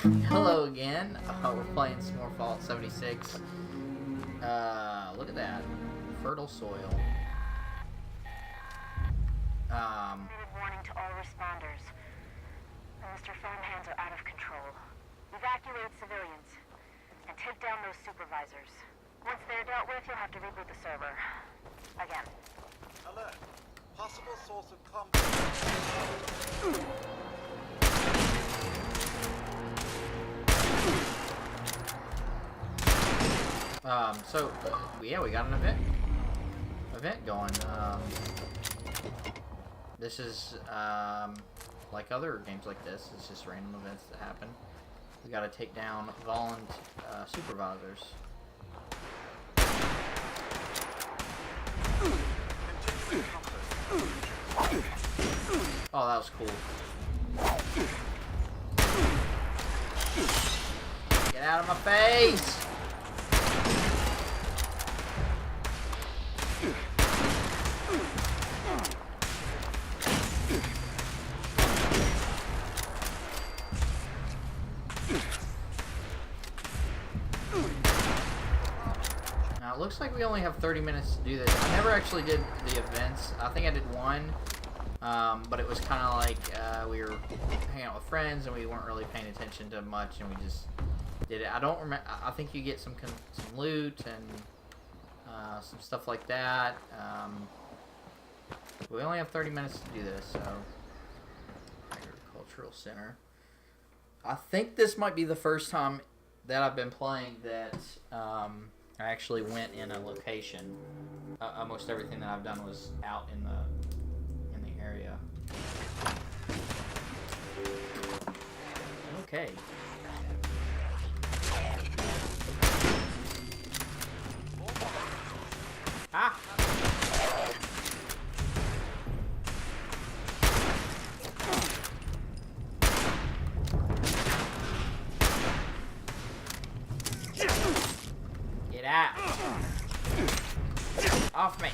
Hello again. We're playing some more Fallout 76. Look at that. Fertile soil. Warning to all responders. Mr. Farmhands are out of control. Evacuate civilians and take down those supervisors. Once they're dealt with, you'll have to reboot the server. Again. Alert. Possible source of conflict. Yeah, we got an event going. This is, like other games like this, it's just random events that happen. We gotta take down supervisors. Oh, that was cool. Get out of my face! Now, it looks like we only have 30 minutes to do this. I never actually did the events. I think I did one, but it was kind of like we were hanging out with friends and we weren't really paying attention to much, and we just did it. I don't remember. I think you get some loot and some stuff like that. We only have 30 minutes to do this, so agricultural center. I think this might be the first time that I've been playing that I actually went in a location. Almost everything that I've done was out in the area. Okay. Ah! Get out! Off me!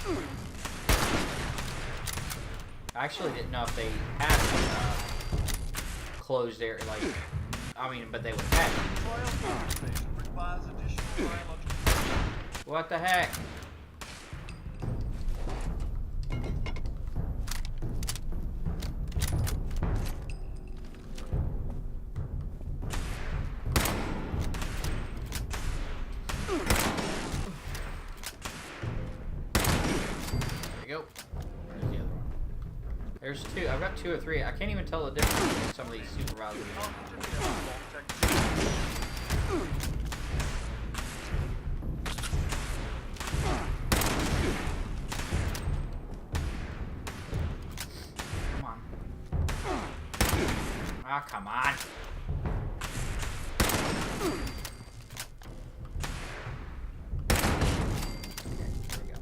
I actually didn't know if they had closed area, like, but they would have. What the heck? There's two. I've got 2 or 3. I can't even tell the difference between some of these supervisors. Come on. Ah, come on. Okay, there we go.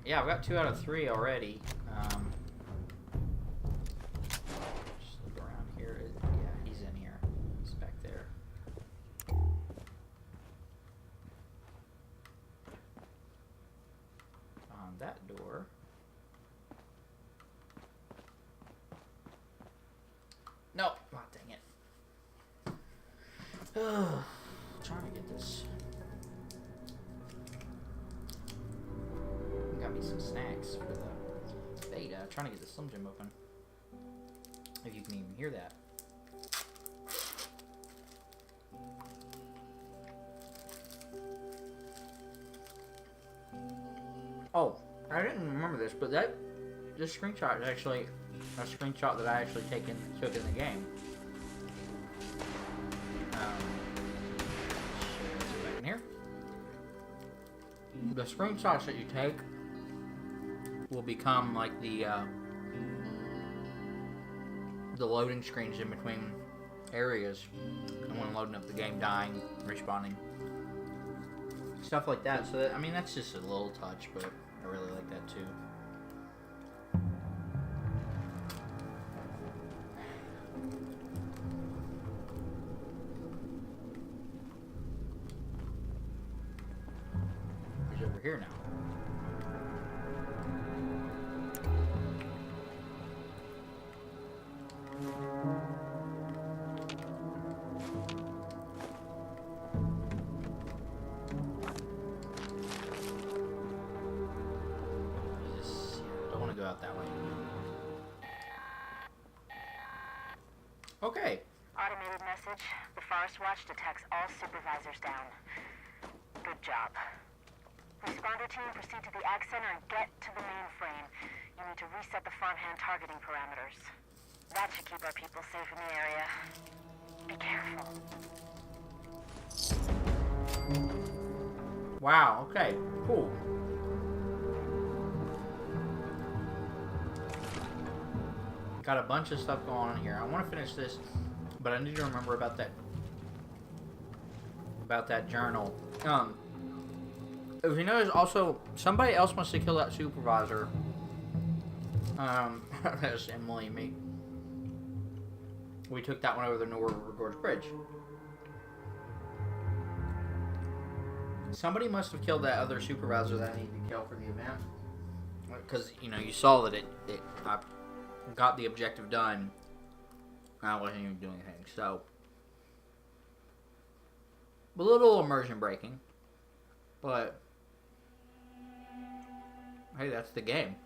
Yeah, I've got 2 out of 3 already. That door. No! Oh, dang it. Trying to get this. Got me some snacks for the beta. Trying to get the Slim Jim open. If you can even hear that. Oh, I didn't remember this, but this screenshot is actually a screenshot that I actually took in the game. Back in here. The screenshots that you take will become like the loading screens in between areas, and when loading up the game, dying, respawning. Stuff like that, so that, that's just a little touch, but I really like that too. He's over here now. Okay. Automated message. The Forest Watch detects all supervisors down. Good job. Responder team, proceed to the Ag Center and get to the mainframe. You need to reset the farmhand targeting parameters. That should keep our people safe in the area. Be careful. Wow, okay. Cool. Got a bunch of stuff going on here. I want to finish this, but I need to remember about that journal. If you notice, also somebody else wants to kill that supervisor. That's Emily and me. We took that one over the Norwood Gorge Bridge. Somebody must have killed that other supervisor that I needed to kill for the event, because you know you saw that I got the objective done. I wasn't even doing anything, so a little immersion breaking, but hey, that's the game.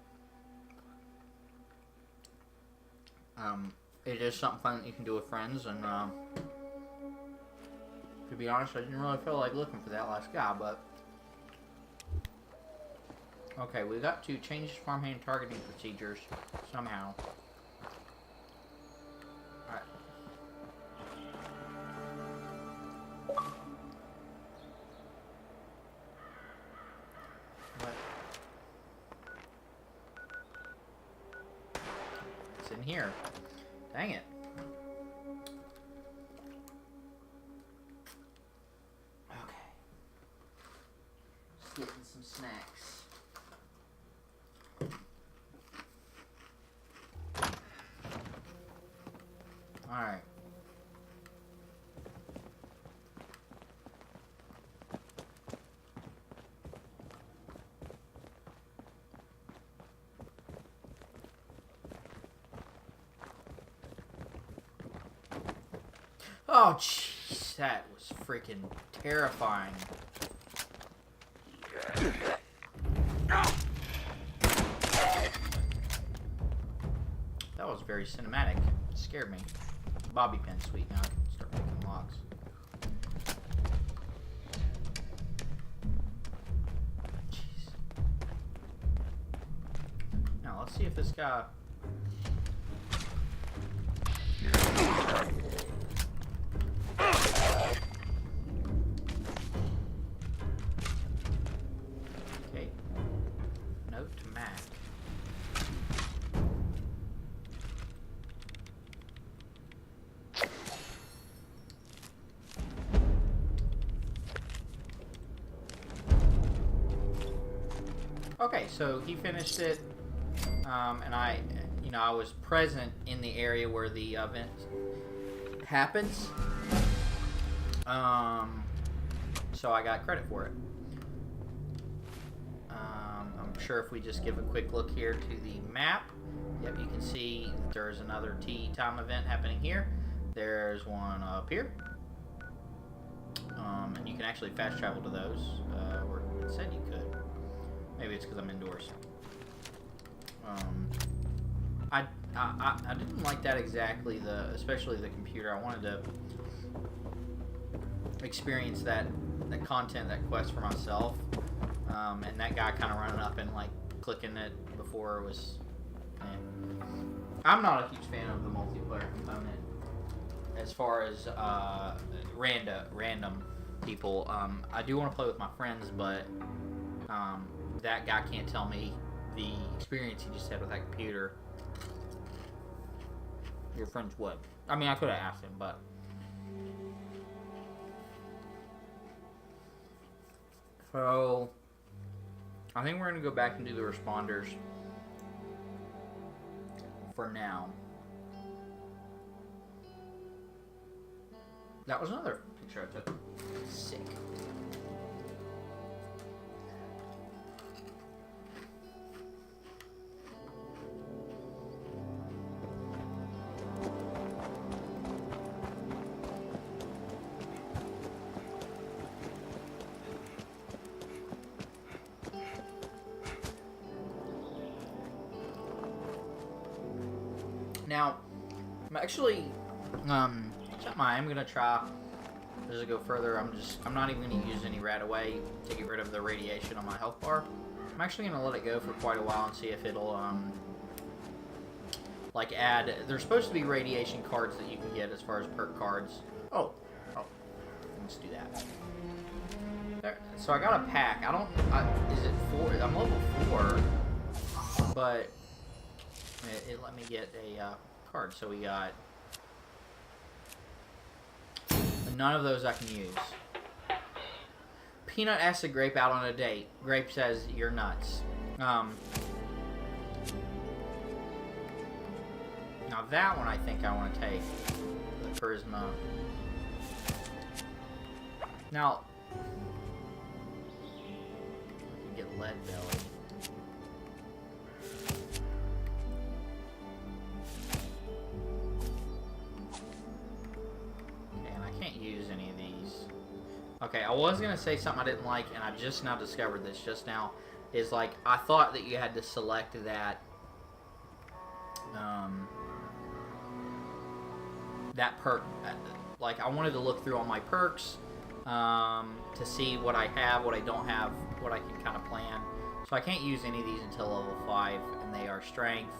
It is something fun that you can do with friends, and to be honest, I didn't really feel like looking for that last guy, but okay, we got to change farmhand targeting procedures somehow. Alright. What? It's in here. Dang it. Okay. Just getting some snacks. Alright. Oh, jeez, that was freaking terrifying. That was very cinematic. It scared me. Bobby pin, sweet. Now I can start picking locks. Jeez. Now let's see if this guy. Okay. Note to Mac. Okay, so he finished it, and I was present in the area where the event happens, so I got credit for it. I'm sure if we just give a quick look here to the map, yep, you can see there's another tea time event happening here. There's one up here, and you can actually fast travel to those, or it said you could. Maybe it's because I'm indoors. I didn't like that exactly, especially the computer. I wanted to experience that content, that quest for myself. And that guy kind of running up and like clicking it before it was. I'm not a huge fan of the multiplayer component as far as random people. I do want to play with my friends, but that guy can't tell me the experience he just had with that computer. Your friends would. I mean, I could have asked him, but. So, I think we're going to go back and do the responders for now. That was another picture I took. Sick. Now, I'm actually Something I am gonna try as I go further. I'm not even gonna use any right away to get rid of the radiation on my health bar. I'm actually gonna let it go for quite a while and see if it'll like add. There's supposed to be radiation cards that you can get as far as perk cards. Oh, let's do that. There. So I got a pack. Is it 4? I'm level 4, but it let me get a card. So we got. None of those I can use. Peanut acid grape out on a date. Grape says you're nuts. Now that one I think I want to take. The charisma. Now I can get lead belly. Use any of these. Okay, I was gonna say something I didn't like, and I just now discovered this just now. Is like I thought that you had to select that that perk. Like I wanted to look through all my perks to see what I have, what I don't have, what I can kind of plan. So I can't use any of these until level 5, and they are strength.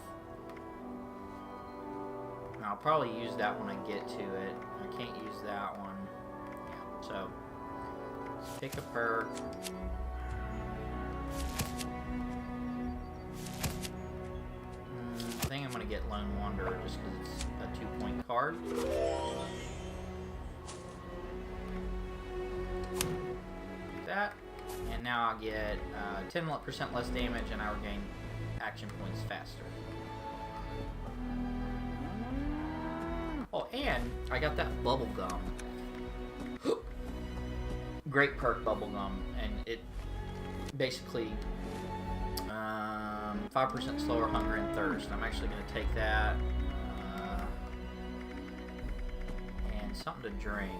And I'll probably use that when I get to it. I can't use that one. Yeah, so let's pick a perk. I think I'm gonna get Lone Wanderer just because it's a 2-point card. That, and now I'll get 10% less damage, and I regain action points faster. Oh, and I got that bubble gum. Great perk, bubble gum, and it basically 5% slower hunger and thirst. I'm actually going to take that and something to drink.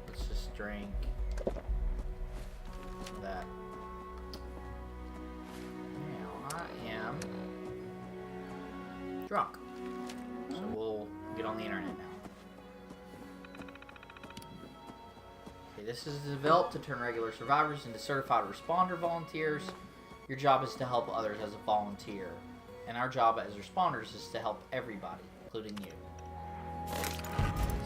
Let's just drink that. Now I am drunk. So we'll get on the internet now. Okay, this is developed to turn regular survivors into certified responder volunteers. Your job is to help others as a volunteer. And our job as responders is to help everybody, including you.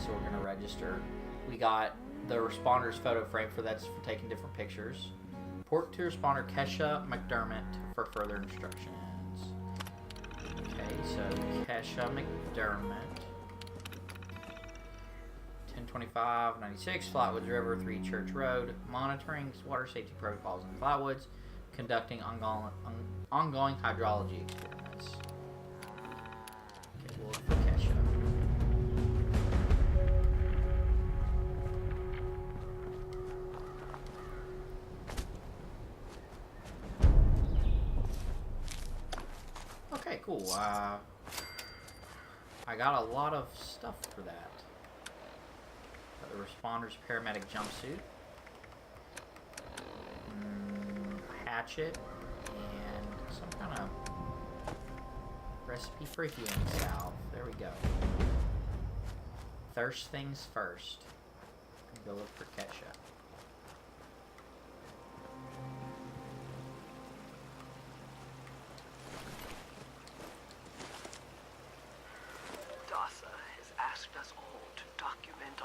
So we're going to register. We got the responder's photo frame for taking different pictures. Report to responder Kesha McDermott for further instructions. Okay, so Kesha McDermott, 1025-96, Flatwoods River, 3 Church Road, monitoring water safety protocols in Flatwoods, conducting ongoing hydrology experiments. Okay, we'll look for Kesha. Okay, cool. I got a lot of stuff for that. Got the responder's paramedic jumpsuit, hatchet, and some kind of recipe for healing salve. There we go. First things first. Go look for Kesha.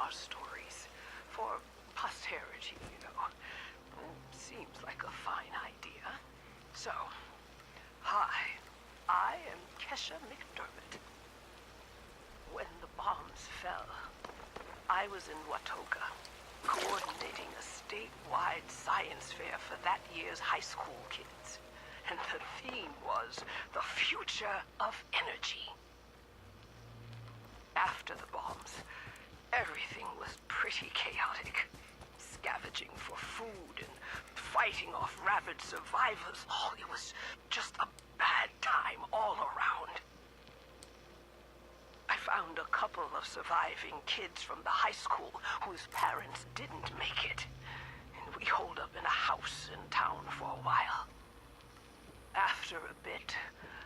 Our stories for posterity, you know. Seems like a fine idea. So, hi, I am Kesha McDermott. When the bombs fell, I was in Watoga, coordinating a statewide science fair for that year's high school kids. And the theme was the future of energy. After the bombs, everything was pretty chaotic. Scavenging for food and fighting off rabid survivors. Oh, it was just a bad time all around. I found a couple of surviving kids from the high school whose parents didn't make it. And we holed up in a house in town for a while. After a bit,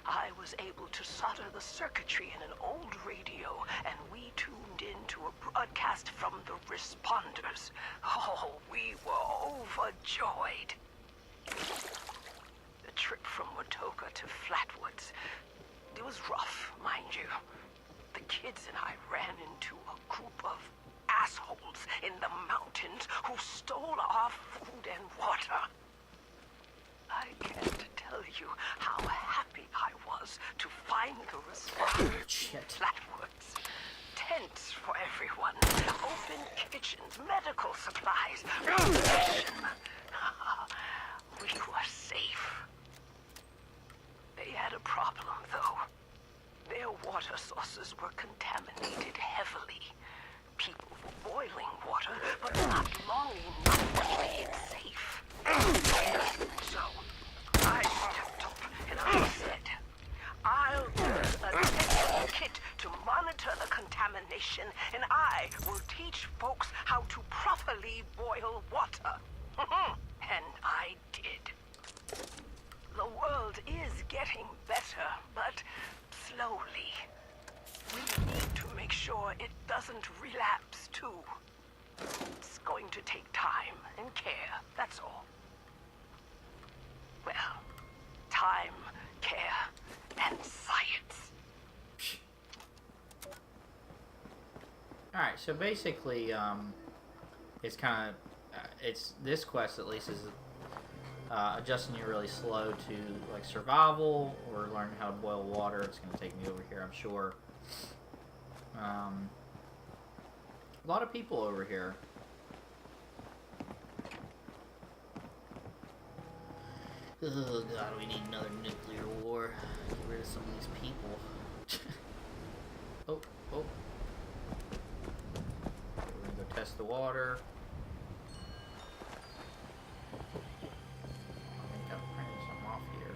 I was able to solder the circuitry in an old radio, and we tuned into a broadcast from the responders. Oh, we were overjoyed. The trip from Watoga to Flatwoods, it was rough, mind you. The kids and I ran into a group of assholes in the mountains who stole our food and water. I can't tell you how happy I was to find the responders in Flatwoods. Tents for everyone, open kitchens, medical supplies, protection. We were safe. They had a problem, though. Their water sources were contaminated heavily. People were boiling water, but not long enough to make it safe. So, I stepped up and I said, I'll build a testing kit to monitor the contamination, and I will teach folks how to properly boil water. And I did. The world is getting better, but slowly. We need to make sure it doesn't relapse, too. It's going to take time and care, that's all. Well, time, care, and science. Alright, so basically, it's kind of, it's, this quest at least is adjusting you really slow to, like, survival or learning how to boil water. It's going to take me over here, I'm sure. A lot of people over here. Oh god, we need another nuclear war. Get rid of some of these people. Oh. We're gonna go test the water. I think I'm printing something off here.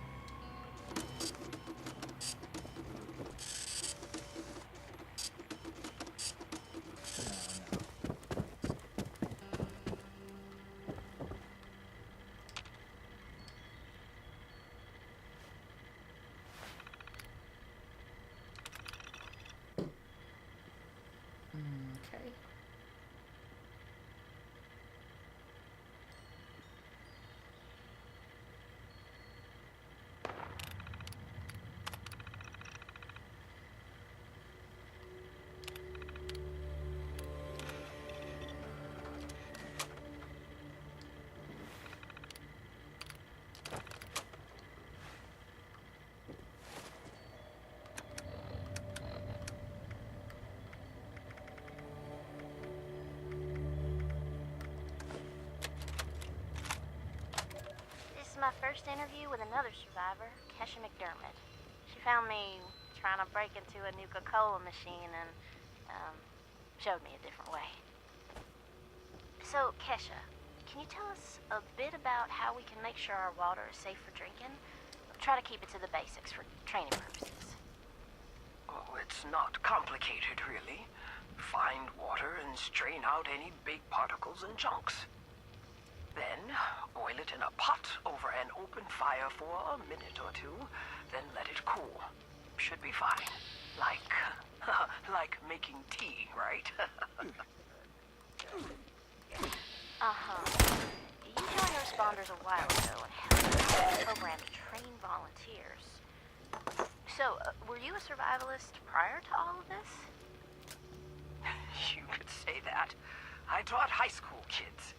Okay. This is my first interview with another survivor, Kesha McDermott. She found me trying to break into a Nuka-Cola machine and, showed me a different way. So, Kesha, can you tell us a bit about how we can make sure our water is safe for drinking? Try to keep it to the basics for training purposes. Oh, it's not complicated, really. Find water and strain out any big particles and chunks. Then, boil it in a pot over an open fire for a minute or two, then let it cool. Should be fine. Like making tea, right? You joined the responders a while ago and helped a program to train volunteers. So, were you a survivalist prior to all of this? You could say that. I taught high school kids.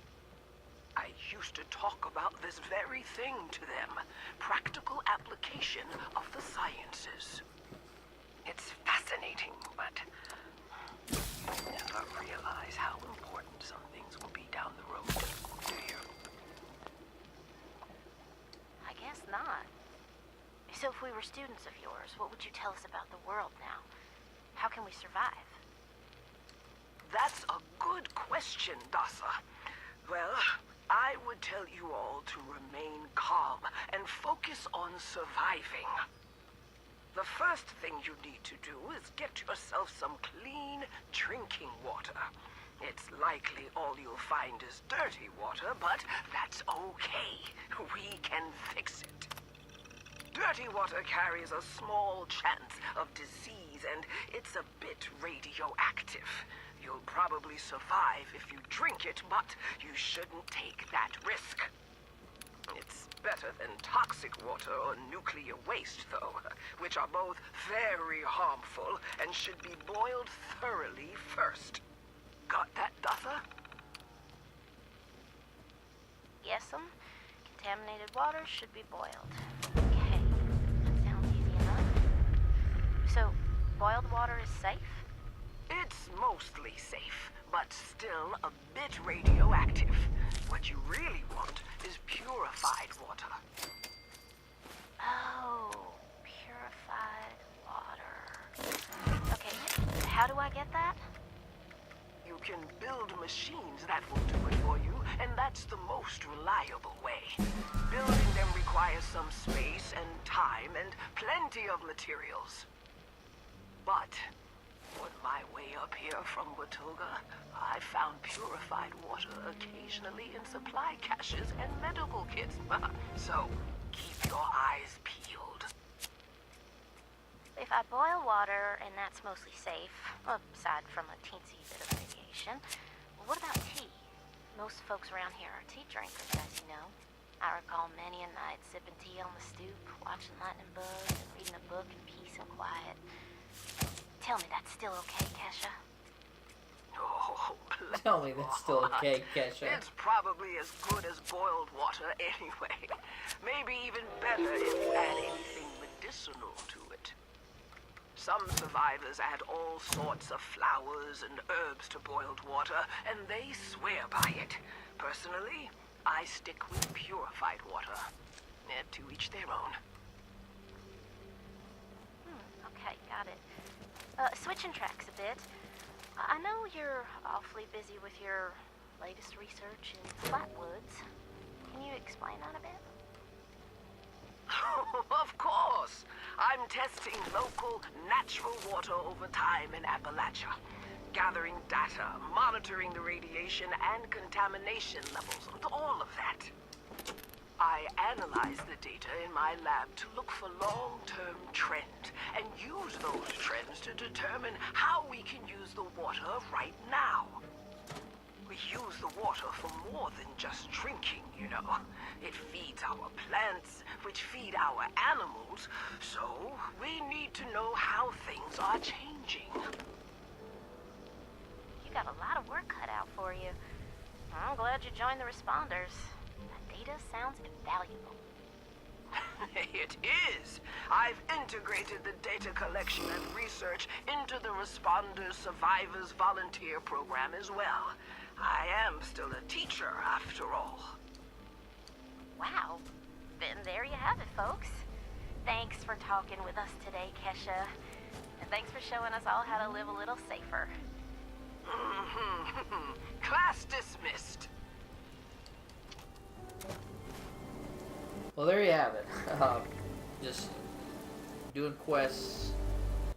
I used to talk about this very thing to them. Practical application of the sciences. It's fascinating, but you never realize how important some things will be down the road, do you? I guess not. So if we were students of yours, what would you tell us about the world now? How can we survive? That's a good question, Dasa. Well, I would tell you all to remain calm and focus on surviving. The first thing you need to do is get yourself some clean drinking water. It's likely all you'll find is dirty water, but that's okay. We can fix it. Dirty water carries a small chance of disease, and it's a bit radioactive. You'll probably survive if you drink it, but you shouldn't take that risk. It's better than toxic water or nuclear waste, though, which are both very harmful and should be boiled thoroughly first. Got that, Dutha? Yes'm. Contaminated water should be boiled. Okay, that sounds easy enough. So, boiled water is safe? It's mostly safe, but still a bit radioactive. What you really want is purified water. Oh, purified water. Okay, how do I get that? You can build machines that will do it for you, and that's the most reliable way. Building them requires some space and time and plenty of materials. But on my way up here from Watoga, I found purified water occasionally in supply caches and medical kits. So, keep your eyes peeled. If I boil water, and that's mostly safe, aside from a teensy bit of radiation, what about tea? Most folks around here are tea drinkers, as you know. I recall many a night sipping tea on the stoop, watching lightning bugs, and reading a book in peace and quiet. Tell me that's still okay, Kesha? Oh, Tell me that's still okay, Kesha. It's probably as good as boiled water anyway. Maybe even better if you add anything medicinal to it. Some survivors add all sorts of flowers and herbs to boiled water, and they swear by it. Personally, I stick with purified water. To each their own. Okay, got it. Switching tracks a bit. I know you're awfully busy with your latest research in flatwoods. Can you explain that a bit? Of course! I'm testing local, natural water over time in Appalachia. Gathering data, monitoring the radiation and contamination levels, all of that. I analyze the data in my lab to look for long-term trends and use those trends to determine how we can use the water right now. We use the water for more than just drinking, you know. It feeds our plants, which feed our animals, so we need to know how things are changing. You got a lot of work cut out for you. I'm glad you joined the responders. That data sounds invaluable. It is. I've integrated the data collection and research into the Responders Survivors Volunteer Program as well. I am still a teacher, after all. Wow. Then there you have it, folks. Thanks for talking with us today, Kesha. And thanks for showing us all how to live a little safer. Class dismissed. Well, there you have it. Just doing quests,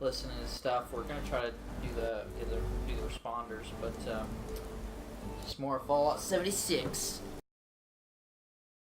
listening to stuff. We're gonna try to do the responders, but it's more Fallout 76.